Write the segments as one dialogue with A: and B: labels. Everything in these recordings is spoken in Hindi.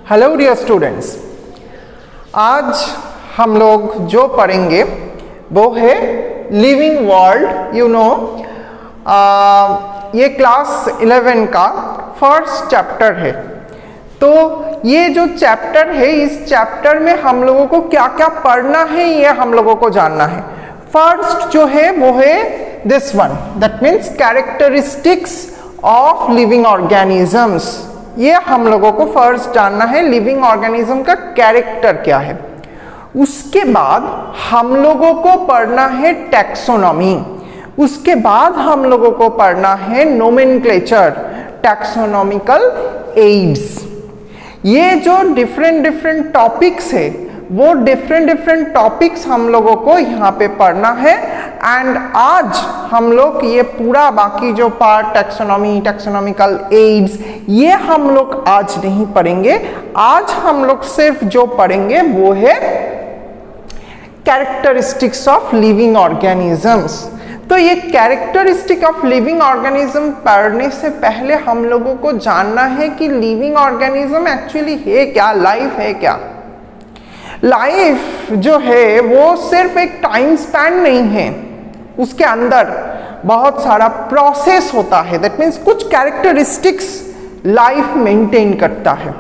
A: हेलो डियर स्टूडेंट्स, आज हम लोग जो पढ़ेंगे वो है लिविंग वर्ल्ड। ये क्लास 11 का फर्स्ट चैप्टर है। तो ये जो चैप्टर है, इस चैप्टर में हम लोगों को क्या क्या पढ़ना है ये हम लोगों को जानना है। फर्स्ट जो है वो है this one, that means characteristics of living organisms. ये हम लोगों को फर्स्ट जानना है, लिविंग ऑर्गेनिज्म का कैरेक्टर क्या है। उसके बाद हम लोगों को पढ़ना है टैक्सोनॉमी। उसके बाद हम लोगों को पढ़ना है नोमेनक्लेचर, टैक्सोनॉमिकल एड्स। ये जो डिफरेंट टॉपिक्स है वो डिफरेंट टॉपिक्स हम लोगों को यहाँ पे पढ़ना है। एंड आज हम लोग ये पूरा बाकी जो पार्ट टैक्सोनॉमी, टैक्सोनॉमिकल एड्स, ये हम लोग आज नहीं पढ़ेंगे। आज हम लोग सिर्फ जो पढ़ेंगे वो है कैरेक्टरिस्टिक्स ऑफ लिविंग ऑर्गेनिजम्स। तो ये कैरेक्टरिस्टिक ऑफ लिविंग ऑर्गेनिज्म पढ़ने से पहले हम लोगों को जानना है कि लिविंग ऑर्गेनिज्म एक्चुअली है क्या, लाइफ है क्या। लाइफ जो है वो सिर्फ एक टाइम स्पैन नहीं है, उसके अंदर बहुत सारा प्रोसेस होता है। दैट मीन्स कुछ कैरेक्टरिस्टिक्स लाइफ मेंटेन करता है।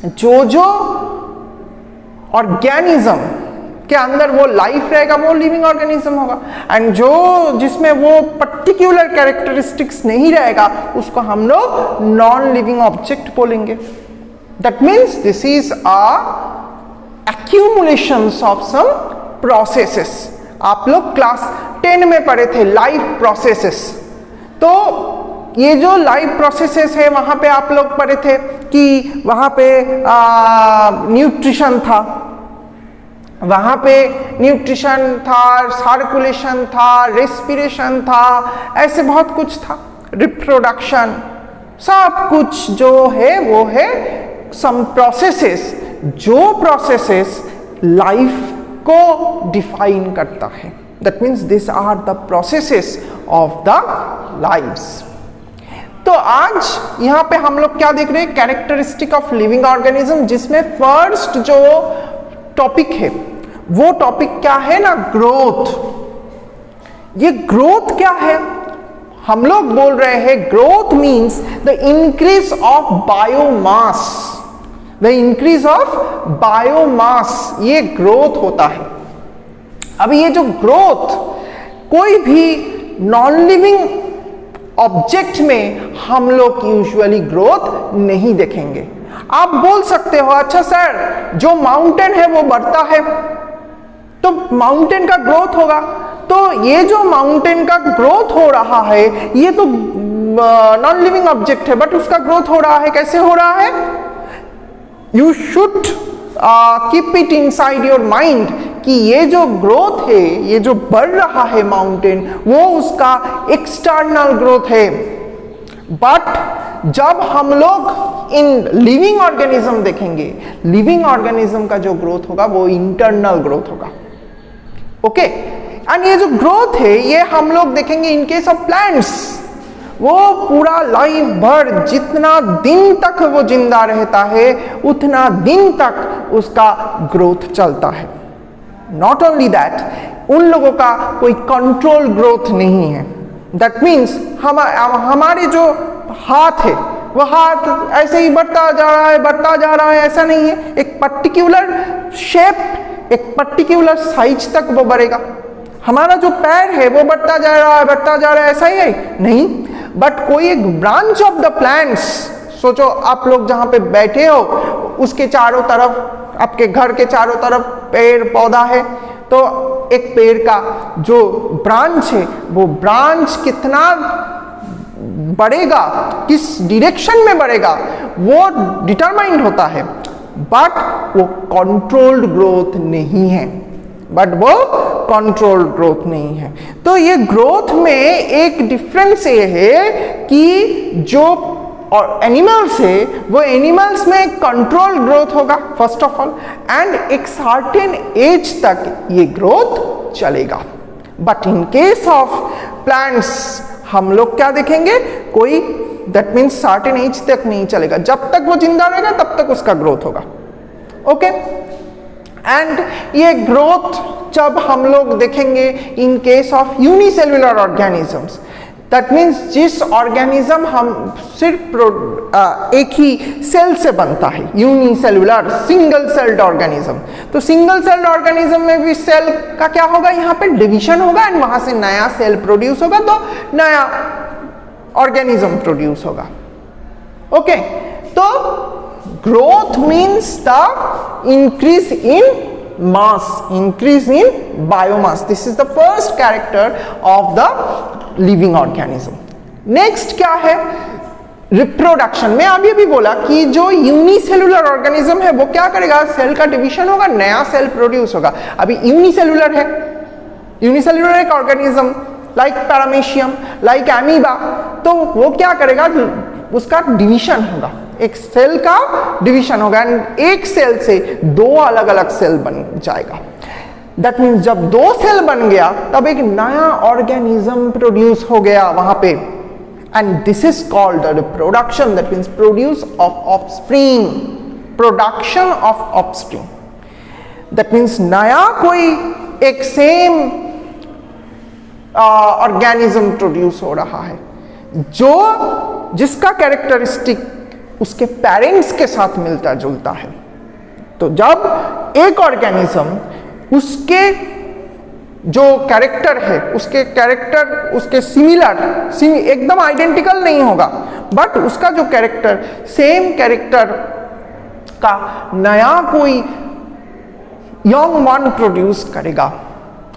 A: जो ऑर्गेनिज्म के अंदर वो लाइफ रहेगा वो लिविंग ऑर्गेनिज्म होगा, एंड जो जिसमें वो पर्टिकुलर कैरेक्टरिस्टिक्स नहीं रहेगा उसको हम लोग नॉन लिविंग ऑब्जेक्ट बोलेंगे। That means this is a accumulations of some processes। आप लोग क्लास 10 में पढ़े थे लाइफ प्रोसेसेस। तो ये जो लाइफ प्रोसेसेस है वहां पे आप लोग पढ़े थे कि वहां पे न्यूट्रिशन था, वहां पे न्यूट्रिशन था, सर्कुलेशन था, रेस्पिरेशन था, ऐसे बहुत कुछ था, रिप्रोडक्शन, सब कुछ जो है वो है सम प्रोसेसेस, जो प्रोसेसेस लाइफ को डिफाइन करता है। That means this are the processes of the lives. तो आज यहाँ पे हम लोग क्या देख रहे हैं, कैरेक्टरिस्टिक ऑफ लिविंग ऑर्गेनिज्म, जिसमें फर्स्ट जो टॉपिक है वो टॉपिक क्या है ना, ग्रोथ। ये ग्रोथ क्या है, हम लोग बोल रहे हैं growth means the increase of biomass. The increase of biomass, ये ग्रोथ होता है। अब ये जो ग्रोथ कोई भी नॉन लिविंग ऑब्जेक्ट में हम लोग यूजुअली ग्रोथ नहीं देखेंगे। आप बोल सकते हो अच्छा सर जो माउंटेन है वो बढ़ता है तो माउंटेन का ग्रोथ होगा। तो ये जो माउंटेन का ग्रोथ हो रहा है ये तो नॉन लिविंग ऑब्जेक्ट है, बट उसका ग्रोथ हो रहा है, कैसे हो रहा है? You should keep it inside your mind कि ये जो ग्रोथ है, ये जो बढ़ रहा है माउंटेन, वो उसका एक्सटर्नल ग्रोथ है। बट जब हम लोग इन लिविंग ऑर्गेनिज्म देखेंगे, लिविंग ऑर्गेनिज्म का जो ग्रोथ होगा वो इंटरनल ग्रोथ होगा। ओके, एंड ये जो ग्रोथ है ये हम लोग देखेंगे इन केस ऑफ प्लांट्स। वो पूरा लाइफ भर जितना दिन तक वो जिंदा रहता है उतना दिन तक उसका ग्रोथ चलता है। नॉट ओनली दैट, उन लोगों का कोई कंट्रोल ग्रोथ नहीं है। दैट मीन्स हमारे जो हाथ है वो हाथ ऐसे ही बढ़ता जा रहा है, ऐसा नहीं है। एक पर्टिकुलर शेप, एक पर्टिकुलर साइज तक वो बढ़ेगा। हमारा जो पैर है वो बढ़ता जा रहा है, ऐसा ही है नहीं। बट कोई एक ब्रांच ऑफ द प्लांट्स, सोचो आप लोग जहां पे बैठे हो उसके चारों तरफ, आपके घर के चारों तरफ पेड़ पौधा है, तो एक पेड़ का जो ब्रांच है वो ब्रांच कितना बढ़ेगा, किस डायरेक्शन में बढ़ेगा, वो डिटरमाइंड होता है। बट वो कंट्रोल्ड ग्रोथ नहीं है, तो ये ग्रोथ में एक डिफरेंस ये है कि जो एनिमल्स है वो एनिमल्स में कंट्रोल ग्रोथ होगा फर्स्ट ऑफ ऑल, एंड एक सर्टेन एज तक ये ग्रोथ चलेगा। But in case of plants हम लोग क्या देखेंगे, कोई दैट मीन्स सर्टेन एज तक नहीं चलेगा, जब तक वो जिंदा रहेगा तब तक उसका ग्रोथ होगा। ओके, एंड ये ग्रोथ जब हम लोग देखेंगे in case of unicellular organisms, that means जिस ऑर्गेनिज्म हम सिर्फ एक ही सेल से बनता है, यूनिसेल्युलर सिंगल सेल्ड ऑर्गेनिज्म, तो सिंगल सेल्ड ऑर्गेनिज्म में भी सेल का क्या होगा, यहाँ पे डिवीजन होगा एंड वहां से नया सेल प्रोड्यूस होगा, तो नया ऑर्गेनिज्म प्रोड्यूस होगा। ओके, तो growth means the increase in mass, increase in biomass. This is the first character of the living organism. Next क्या है, रिप्रोडक्शन। मैं अभी भी बोला कि जो यूनिसेलुलर ऑर्गेनिज्म है वो क्या करेगा, सेल का डिवीजन होगा, नया सेल प्रोड्यूस होगा। अभी यूनिसेलुलर है, यूनिसेलुलर एक organism like paramecium, like amoeba, तो वो क्या करेगा, उसका डिवीजन होगा, एक सेल का डिवीजन होगा एंड एक सेल से दो अलग अलग सेल बन जाएगा। दैट मीन्स जब दो सेल बन गया तब एक नया ऑर्गेनिज्म प्रोड्यूस हो गया वहां पे, and this is called the reproduction. That means produce of offspring, production of offspring. That means नया कोई एक सेम ऑर्गेनिज्म प्रोड्यूस हो रहा है जो जिसका कैरेक्टरिस्टिक उसके पेरेंट्स के साथ मिलता जुलता है। तो जब एक ऑर्गेनिज्म उसके जो कैरेक्टर है, उसके कैरेक्टर उसके सिमिलर एकदम आइडेंटिकल नहीं होगा, बट उसका जो कैरेक्टर सेम कैरेक्टर का नया कोई यंग वन प्रोड्यूस करेगा,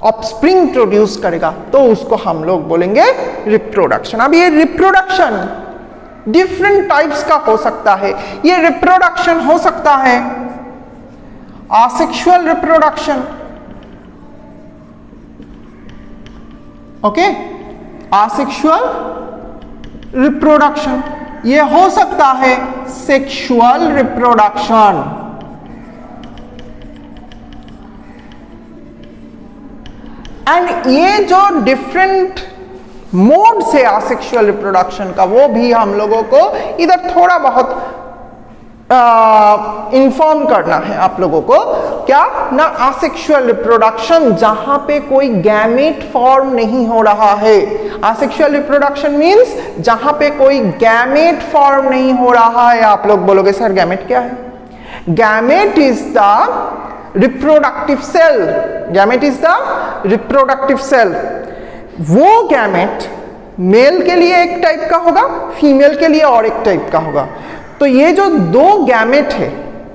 A: ऑफस्प्रिंग प्रोड्यूस करेगा, तो उसको हम लोग बोलेंगे रिप्रोडक्शन। अब ये रिप्रोडक्शन डिफरेंट टाइप्स का हो सकता है। ये रिप्रोडक्शन हो सकता है asexual reproduction, okay, asexual reproduction. ये हो सकता है सेक्सुअल रिप्रोडक्शन, एंड ये जो डिफरेंट मोड से आसेक्सुअल रिप्रोडक्शन का, वो भी हम लोगों को इधर थोड़ा बहुत इन्फॉर्म करना है आप लोगों को। क्या ना, आसेक्सुअल रिप्रोडक्शन जहां पे कोई गैमेट फॉर्म नहीं हो रहा है। आसेक्सुअल रिप्रोडक्शन मींस जहां पे कोई गैमेट फॉर्म नहीं हो रहा है। आप लोग बोलोगे सर गैमेट क्या है? Gamete is the reproductive cell, gamete is the reproductive cell. वो गैमेट मेल के लिए एक टाइप का होगा, फीमेल के लिए और एक टाइप का होगा। तो ये जो दो गैमेट है,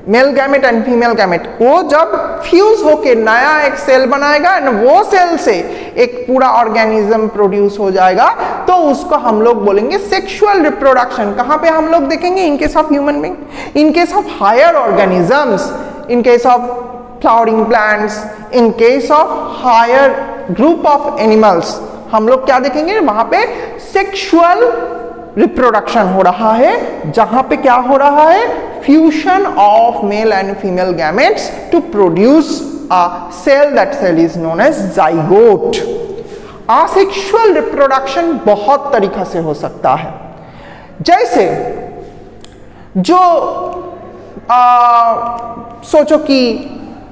A: male gamete and female gamete, वो जब फ्यूज होके नया एक सेल बनाएगा एंड वो सेल से एक पूरा ऑर्गेनिज्म प्रोड्यूस हो जाएगा, तो उसको हम लोग बोलेंगे सेक्सुअल रिप्रोडक्शन। कहां पे हम लोग देखेंगे? In case of human being, in case of higher organisms, in case of flowering plants, in case of higher group of animals, हम लोग क्या देखेंगे? वहां पे सेक्सुअल रिप्रोडक्शन हो रहा है, जहां पे क्या हो रहा है? Fusion of male and female gametes to produce a cell, that cell is known as zygote. Asexual reproduction बहुत तरीका से हो सकता है, जैसे जो सोचो कि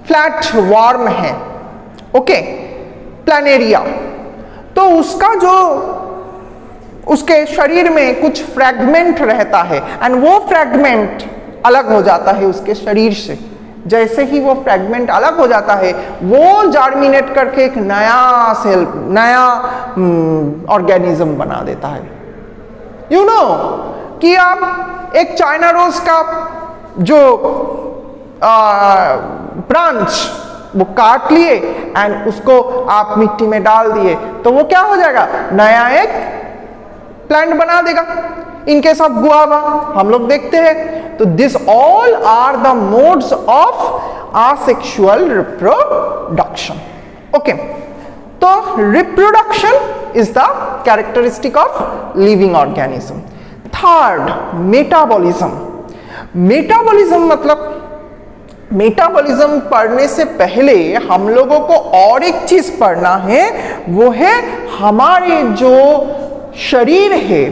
A: फ्लैट वर्म है, ओके, प्लानेरिया, तो उसका जो उसके शरीर में कुछ फ्रैगमेंट रहता है एंड वो फ्रैगमेंट अलग हो जाता है उसके शरीर से। जैसे ही वो फ्रैगमेंट अलग हो जाता है, वो जर्मिनेट करके एक नया सेल, नया ऑर्गेनिज्म बना देता है। यू नो कि आप एक चाइना रोज का जो ब्रांच वो काट लिए एंड उसको आप मिट्टी में डाल दिए, तो वो क्या हो जाएगा? नया एक प्लांट बना देगा। इन केस ऑफ गुआवा हम लोग देखते हैं। तो this all are the modes of asexual reproduction. Okay, तो reproduction is the characteristic of living organism. Third, metabolism. Metabolism मतलब, मेटाबॉलिज्म पढ़ने से पहले हम लोगों को और एक चीज पढ़ना है, वो है हमारे जो शरीर है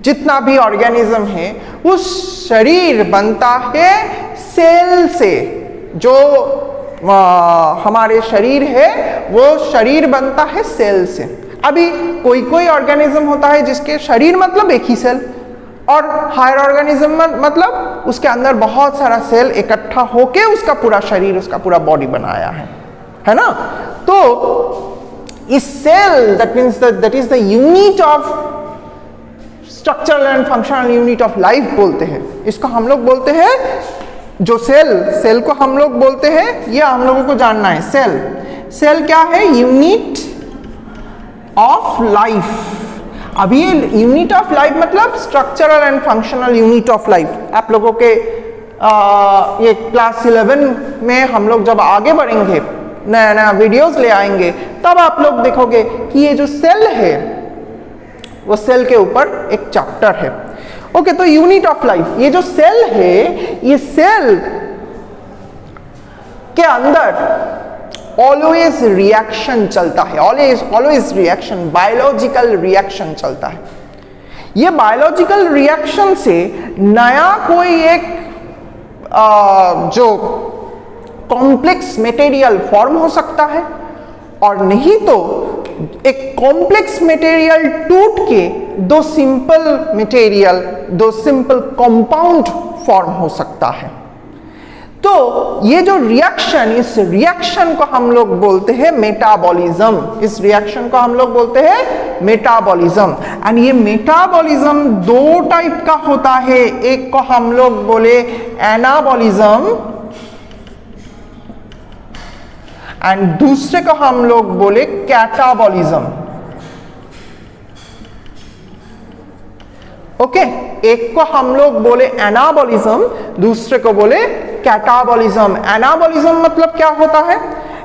A: जितना भी ऑर्गेनिज्म है उस शरीर बनता है सेल से। जो हमारे शरीर है वो शरीर बनता है सेल से। अभी कोई कोई ऑर्गेनिज्म होता है जिसके शरीर मतलब एक ही सेल, और हायर ऑर्गेनिज्म मतलब उसके अंदर बहुत सारा सेल इकट्ठा होके उसका पूरा शरीर, उसका पूरा बॉडी बनाया है ना। तो इस cell that is the unit of structural and functional unit of life बोलते हैं इसको। हम लोग बोलते हैं जो सेल को हम लोग बोलते हैं, ये हम लोगों को जानना है। सेल क्या है? Unit of life. अभी यूनिट ऑफ लाइफ मतलब structural and functional unit of life. आप लोगों के ये क्लास 11 में हम लोग जब आगे बढ़ेंगे, नया नया वीडियोस ले आएंगे, तब आप लोग देखोगे कि ये जो सेल है वो सेल के ऊपर एक चैप्टर है। ओके, तो यूनिट ऑफ लाइफ, ये जो सेल है, ये सेल के अंदर ऑलवेज रिएक्शन चलता है, ऑलवेज रिएक्शन, बायोलॉजिकल रिएक्शन चलता है। ये बायोलॉजिकल रिएक्शन से नया कोई एक जो कॉम्प्लेक्स मटेरियल फॉर्म हो सकता है, और नहीं तो एक कॉम्प्लेक्स मटेरियल टूट के दो सिंपल कंपाउंड फॉर्म हो सकता है। तो ये जो रिएक्शन, इस रिएक्शन को हम लोग बोलते हैं मेटाबॉलिज्म। इस रिएक्शन को हम लोग बोलते हैं मेटाबॉलिज्म। एंड ये मेटाबॉलिज्म दो टाइप का होता है। एक को हम लोग बोले एनाबॉलिज्म एंड दूसरे को हम लोग बोले कैटाबॉलिज्म। ओके, एक को हम लोग बोले एनाबॉलिज्म, दूसरे को बोले कैटाबॉलिज्म। एनाबॉलिज्म मतलब क्या होता है?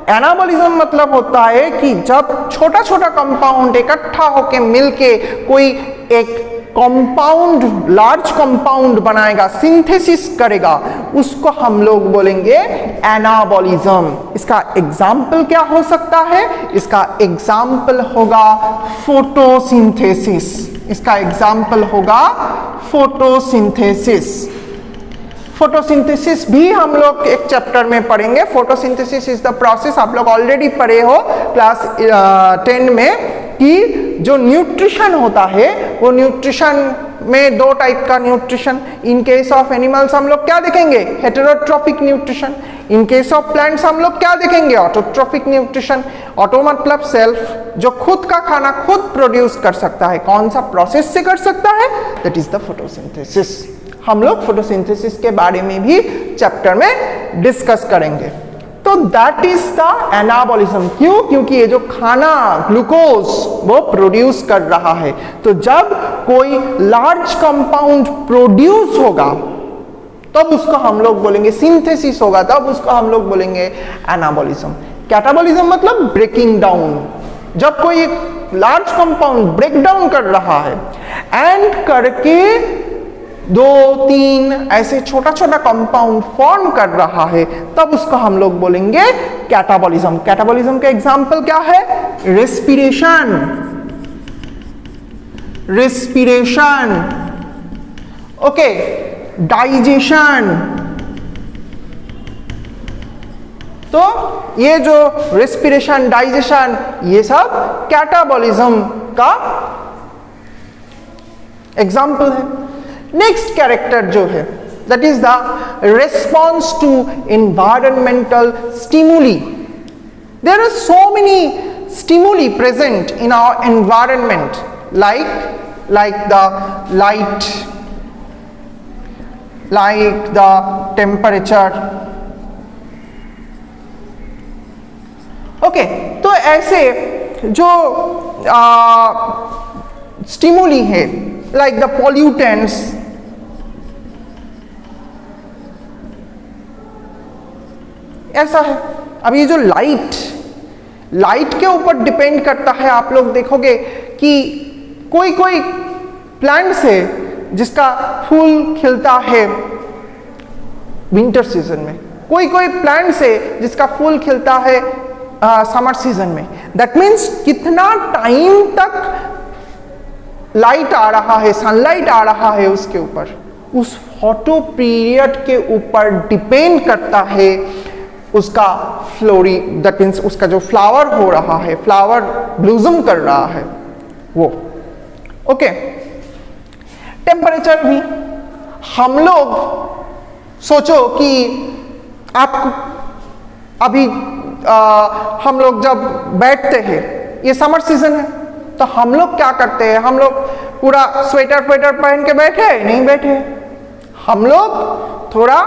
A: एनाबॉलिज्म मतलब होता है कि जब छोटा छोटा कंपाउंड इकट्ठा होके मिलके कोई एक कंपाउंड, लार्ज कंपाउंड बनाएगा, सिंथेसिस करेगा, उसको हम लोग बोलेंगे एनाबॉलिज्म। इसका एग्जाम्पल क्या हो सकता है? इसका एग्जाम्पल होगा फोटोसिंथेसिस। इसका एग्जाम्पल होगा फोटोसिंथेसिस। फोटोसिंथेसिस भी हम लोग एक चैप्टर में पढ़ेंगे। फोटोसिंथेसिस इज द प्रोसेस, आप लोग ऑलरेडी पढ़े हो क्लास 10 में, कि जो न्यूट्रिशन होता है वो न्यूट्रिशन में दो टाइप का nutrition. In case of animals हम लोग क्या देखेंगे? Heterotrophic nutrition. In case of plants हम लोग क्या देखेंगे? Autotrophic nutrition. ऑटो मतलब सेल्फ, जो खुद का खाना खुद प्रोड्यूस कर सकता है। कौन सा प्रोसेस से कर सकता है? That is the photosynthesis. हम लोग फोटोसिंथेसिस के बारे में भी चैप्टर में डिस्कस करेंगे। तो दैट इज द एनाबॉलिज्म। क्यों? क्योंकि ये जो खाना ग्लूकोज वो प्रोड्यूस कर रहा है, तो जब कोई लार्ज कंपाउंड प्रोड्यूस होगा तब उसको हम लोग बोलेंगे, सिंथेसिस होगा तब उसको हम लोग बोलेंगे एनाबॉलिज्म। कैटाबॉलिज्म मतलब ब्रेकिंग डाउन। जब कोई एक लार्ज कंपाउंड ब्रेक डाउन कर रहा है एंड करके 2-3 ऐसे छोटा छोटा कंपाउंड फॉर्म कर रहा है, तब उसको हम लोग बोलेंगे कैटाबॉलिज्म। कैटाबॉलिज्म का एग्जांपल क्या है? Respiration, okay, digestion. तो ये जो रेस्पिरेशन, डाइजेशन, ये सब कैटाबॉलिज्म का एग्जांपल है। नेक्स्ट कैरेक्टर जो है, that is the response to environmental stimuli. There are so many stimuli present in our environment, like the light, like the temperature. Okay, तो ऐसे जो स्टिमुली है, like the pollutants, ऐसा है। अब ये जो लाइट के ऊपर डिपेंड करता है। आप लोग देखोगे कि कोई कोई प्लांट्स है जिसका फूल खिलता है विंटर सीजन में, कोई कोई प्लांट्स है जिसका फूल खिलता है समर सीजन में। दैट मीन्स कितना टाइम तक लाइट आ रहा है, सनलाइट आ रहा है उसके ऊपर, उस फोटो पीरियड के ऊपर डिपेंड करता है उसका फ्लोरी, दैट मीन्स उसका जो फ्लावर हो रहा है, फ्लावर ब्लूजम कर रहा है वो। ओके, टेम्परेचर भी हम लोग सोचो कि आपको अभी हम लोग जब बैठते हैं, ये समर सीजन है, तो हम लोग क्या करते हैं, हम लोग पूरा स्वेटर पहन के बैठे, नहीं बैठे, हम लोग थोड़ा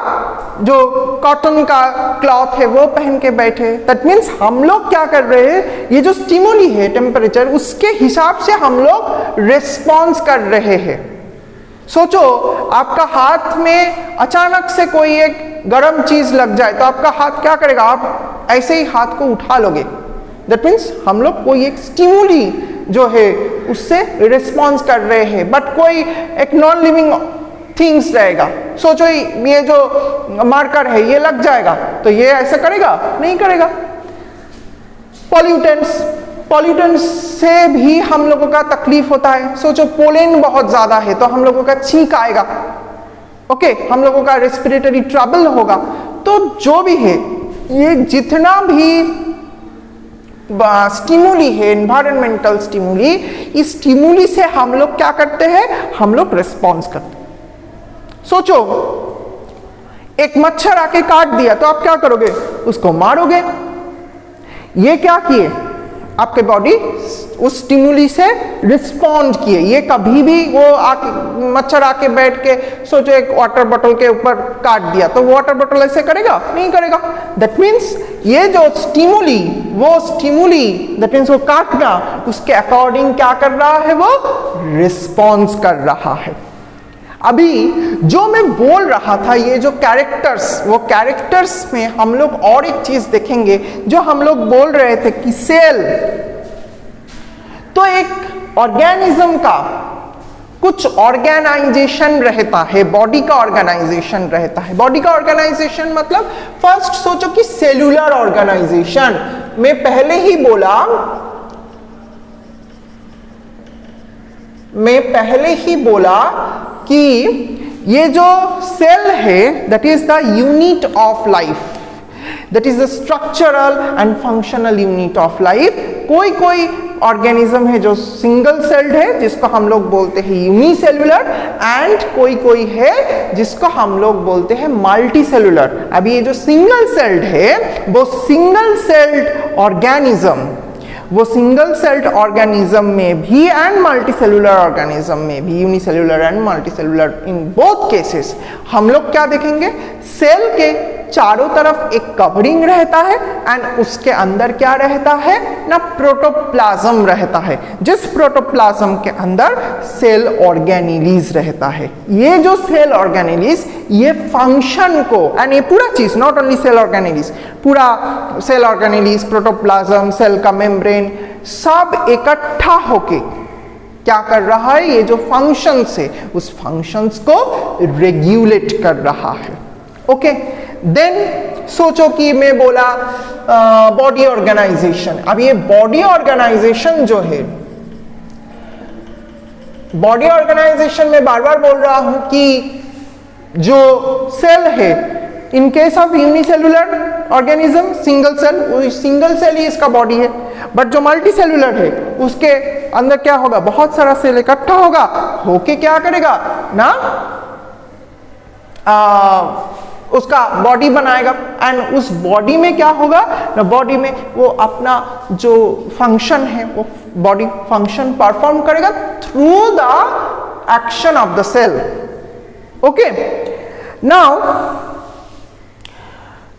A: जो कॉटन का क्लॉथ है वो पहन के बैठे। दैट मीन्स हम लोग क्या कर रहे हैं, ये जो स्टिमुली है टेम्परेचर, उसके हिसाब से हम लोग रिस्पॉन्स कर रहे हैं। सोचो आपका हाथ में अचानक से कोई एक गर्म चीज लग जाए तो आपका हाथ क्या करेगा, आप ऐसे ही हाथ को उठा लोगे। दैट मीन्स हम लोग कोई एक स्टिमुली जो है उससे रिस्पॉन्स कर रहे हैं, बट कोई एक नॉन लिविंग थिंग्स रहेगा। सोचो ये जो मार्कर है ये लग जाएगा तो ये ऐसा करेगा, नहीं करेगा। पॉल्यूटेंट्स से भी हम लोगों का तकलीफ होता है। सोचो पोलेन बहुत ज्यादा है तो हम लोगों का छींक आएगा, ओके, हम लोगों का रेस्पिरेटरी ट्रबल होगा। तो जो भी है, ये जितना भी स्टिमुली है, एनवायरमेंटल स्टिमुली, इस स्टिमुली से हम लोग क्या करते हैं, हम लोग रिस्पॉन्स करते हैं। सोचो एक मच्छर आके काट दिया तो आप क्या करोगे, उसको मारोगे। ये क्या किए, आपके बॉडी उस स्टिमुली से रिस्पॉन्ड किए। ये कभी भी वो मच्छर आके बैठ के सोचो एक वाटर बॉटल के ऊपर काट दिया तो वाटर बॉटल ऐसे करेगा, नहीं करेगा। दैट मीन्स ये जो स्टिमुली, वो स्टिमुली दैट मीन्स वो काटना, उसके अकॉर्डिंग क्या कर रहा है, वो रिस्पॉन्स कर रहा है। अभी जो मैं बोल रहा था, ये जो कैरेक्टर्स, वो कैरेक्टर्स में हम लोग और एक चीज देखेंगे। जो हम लोग बोल रहे थे कि सेल, तो एक ऑर्गेनिज्म का कुछ ऑर्गेनाइजेशन रहता है, बॉडी का ऑर्गेनाइजेशन रहता है। बॉडी का ऑर्गेनाइजेशन मतलब फर्स्ट सोचो कि सेलुलर ऑर्गेनाइजेशन। मैं पहले ही बोला कि ये जो सेल है that is the unit of life, that is the structural and functional unit of life. कोई ऑर्गेनिज्म है जो सिंगल सेल्ड है जिसको हम लोग बोलते हैं यूनिसेलुलर, एंड कोई है जिसको हम लोग बोलते हैं मल्टी सेलुलर। अभी ये जो सिंगल सेल्ड है वो सिंगल सेल्ड ऑर्गेनिज्म, वो सिंगल सेल्ड ऑर्गेनिज्म में भी एंड मल्टी सेलुलर ऑर्गेनिज्म में भी, unicellular and multi cellular, in both cases हम लोग क्या देखेंगे, सेल के चारों तरफ एक कवरिंग रहता है एंड उसके अंदर क्या रहता है ना, प्रोटोप्लाज्म रहता है, जिस प्रोटोप्लाज्म के अंदर सेल ऑर्गेनेलिज रहता है। ये जो सेल ऑर्गेनेलिज, ये फंक्शन को, एंड ये पूरा चीज, नॉट ओनली सेल ऑर्गेनेलिज, पूरा सेल ऑर्गेनेलिज, प्रोटोप्लाज्म, सेल का मेम्ब्रेन, सब इकट्ठा होके क्या कर रहा है, ये जो फंक्शंस है उस फंक्शंस को रेगुलेट कर रहा है। ओके, देन सोचो कि मैं बोला बॉडी ऑर्गेनाइजेशन। अब ये बॉडी ऑर्गेनाइजेशन जो है, बॉडी ऑर्गेनाइजेशन में बार बार बोल रहा हूं कि जो सेल है, in case of unicellular organism single cell ही इसका बॉडी है, बट जो मल्टी सेलुलर है उसके अंदर क्या होगा, बहुत सारा सेल इकट्ठा होगा, होके क्या करेगा ना, उसका बॉडी बनाएगा। एंड उस बॉडी में क्या होगा ना, बॉडी में वो अपना जो फंक्शन है, वो बॉडी फंक्शन परफॉर्म करेगा through the action of the cell. Okay, now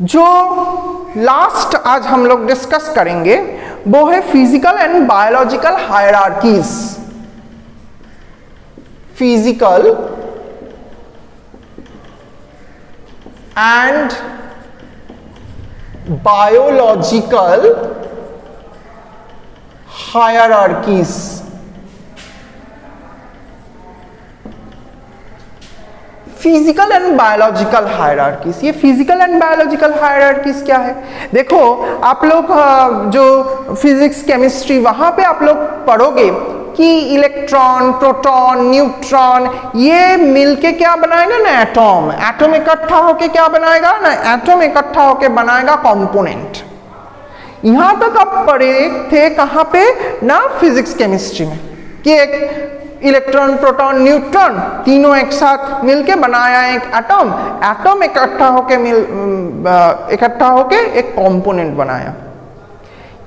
A: जो लास्ट आज हम लोग डिस्कस करेंगे वो है physical and biological hierarchies. Physical and biological hierarchies। Physical and biological hierarchies, ये फिजिकल एंड बायोलॉजिकल हायरार्कीज क्या है? देखो आप लोग जो फिजिक्स केमिस्ट्री वहां पे आप लोग पढ़ोगे कि इलेक्ट्रॉन, प्रोटॉन, न्यूट्रॉन ये मिलके क्या बनाएगा ना एटॉम। एटॉम इकट्ठा होके क्या बनाएगा ना, एटॉम इकट्ठा होके बनाएगा कंपोनेंट। यहां तक आप पढ़े थे कहां पे ना, फिजिक्स केमिस्ट्री में, कि एक इलेक्ट्रॉन, प्रोटॉन, न्यूट्रॉन तीनों एक साथ मिलके बनाया एक एटॉम। एटॉम इकट्ठा होके एक कंपोनेंट बनाया।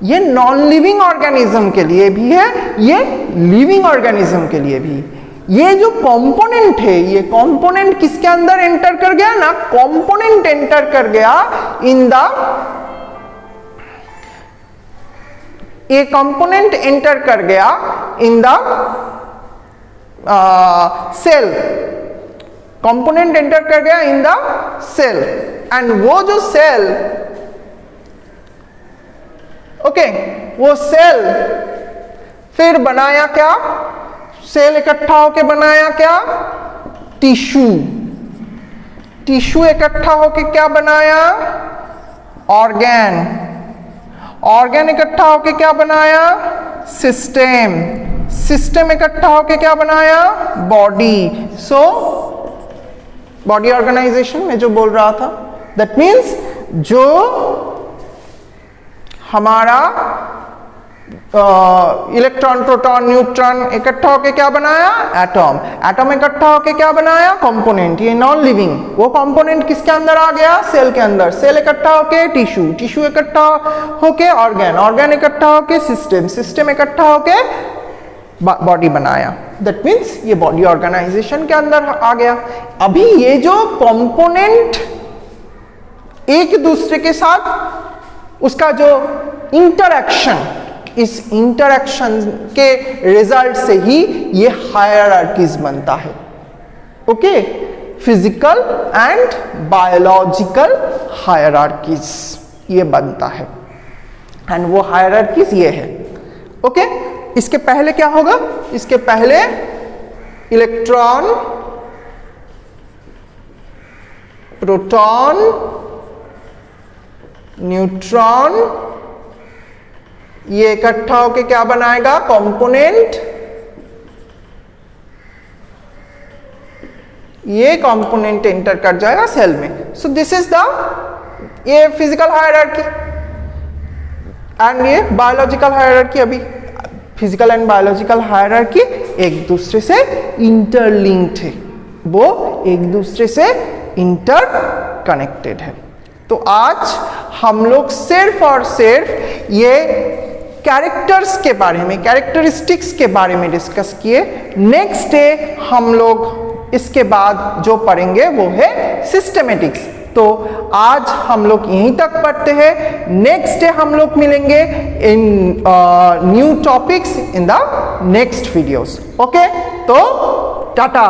A: ये नॉन लिविंग ऑर्गेनिज्म के लिए भी है, ये लिविंग ऑर्गेनिज्म के लिए भी। ये जो कंपोनेंट है, ये कंपोनेंट किसके अंदर एंटर कर गया ना, कंपोनेंट एंटर कर गया इन द, ये कंपोनेंट एंटर कर गया in the cell. Component enter कर गया इन द सेल, एंड वो जो सेल, ओके, वो सेल फिर बनाया क्या, सेल इकट्ठा होके बनाया क्या, टिश्यू। टिश्यू इकट्ठा होके क्या बनाया, ऑर्गन। ऑर्गन इकट्ठा होके क्या बनाया, सिस्टम। सिस्टम इकट्ठा होके क्या बनाया, बॉडी। सो बॉडी ऑर्गेनाइजेशन में जो बोल रहा था, दैट मीन्स जो हमारा इलेक्ट्रॉन, प्रोटॉन, न्यूट्रॉन इकट्ठा होके क्या बनाया, एटॉम। एटॉम इकट्ठा होके क्या बनाया, कंपोनेंट। ये नॉन लिविंग, वो कंपोनेंट किसके अंदर आ गया, सेल के अंदर। सेल इकट्ठा होके टिश्यू, टिश्यू इकट्ठा होके ऑर्गन, ऑर्गन इकट्ठा होके सिस्टम, सिस्टम इकट्ठा होके बॉडी बनाया। दैट मीन्स ये बॉडी ऑर्गेनाइजेशन के अंदर आ गया। अभी ये जो कंपोनेंट एक दूसरे के साथ उसका जो इंटरैक्शन, इस इंटरैक्शन के रिजल्ट से ही ये हायरार्कीज बनता है। Okay, physical and biological hierarchies ये बनता है, एंड वो हायरार्कीज ये है। ओके, इसके पहले क्या होगा, इसके पहले इलेक्ट्रॉन, प्रोटॉन, न्यूट्रॉन ये इकट्ठा होके क्या बनाएगा, कंपोनेंट। ये कंपोनेंट एंटर कर जाएगा सेल में। सो दिस इज द, ये फिजिकल हायरार्की, एंड ये बायोलॉजिकल हायरार्की। अभी फिजिकल एंड बायोलॉजिकल हायरार्की एक दूसरे से इंटरलिंक्ड है, वो एक दूसरे से इंटरकनेक्टेड है। तो आज हम लोग सिर्फ और सिर्फ ये कैरेक्टर्स के बारे में, कैरेक्टरिस्टिक्स के बारे में डिस्कस किए। नेक्स्ट डे हम लोग इसके बाद जो पढ़ेंगे वो है सिस्टेमेटिक्स। तो आज हम लोग यहीं तक पढ़ते हैं। नेक्स्ट डे हम लोग मिलेंगे in new topics in the next videos. Okay, तो टाटा।